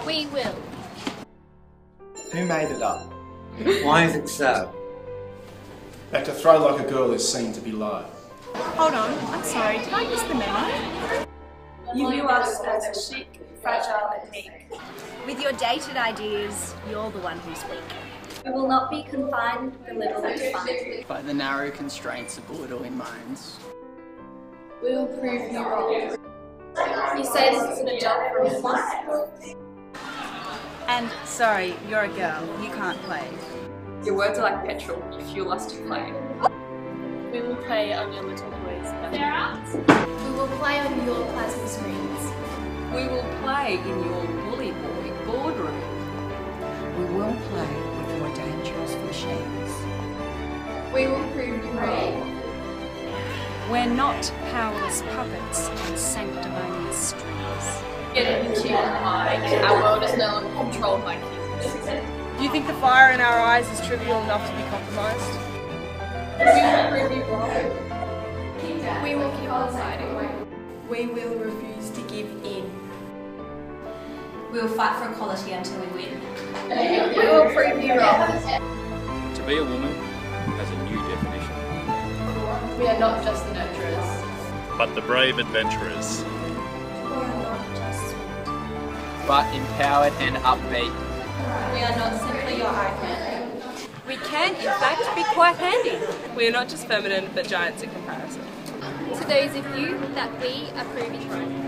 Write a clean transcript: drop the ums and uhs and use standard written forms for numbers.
We will. Who made it up? Why is it so? That to throw like a girl is seen to be low. Hold on, I'm sorry, did I miss the memo? You view us as chic, fragile and meek. With your dated ideas, you're the one who's weak. We will not be confined, belittled, or defined. by the narrow constraints of belittling minds. We will prove you wrong. You say this isn't a job for a woman. And sorry, you're a girl, you can't play. Your words are like petrol, you fuel us to play. We will play on your little boys' playgrounds. We will play on your plasma screens. We will play in your bully boy boardroom. We will play with your dangerous machines. We will prove you wrong. We're not powerless puppets on sanctimonious strings. Getting cute and high, our world is no longer controlled by kids. Do you think the fire in our eyes is trivial enough to be compromised? We will prove you wrong. We will keep on fighting. We will refuse to give in. We will fight for equality until we win. We will prove you wrong. To be a woman has a new definition. We are not just the nurturers, but the brave adventurers. We are not just sweet. But empowered and upbeat. We are not simply your icon. We can, in fact, be quite handy. We are not just feminine, but giants in comparison. to those of you that we are proving wrong.